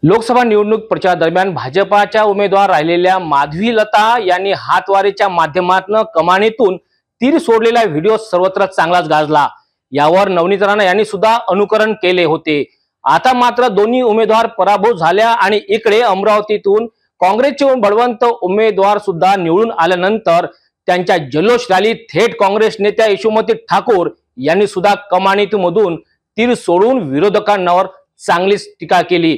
लोकसभा निवडणूक प्रचार दरम्यान भाजपाच्या उमेदवार राहिलेल्या माधवीलता यांनी हातवारेच्या माध्यमातून कमानीतून तीर सोडलेला व्हिडिओ सर्वत्र चांगलाच गाजला। यावर नवनीत राणा यांनी सुद्धा अनुकरण केले होते। आता मात्र दोन्ही उमेदवार पराभूत झाल्या आणि इकडे अमरावतीतून काँग्रेसचे बळवंत उमेदवार सुद्धा निवडून आल्यानंतर त्यांच्या जल्लोष रॅलीत थेट काँग्रेस नेत्या यशोमती ठाकूर यांनी सुद्धा कमानीतून तीर सोडून विरोधकांवर चांगलीच टीका केली।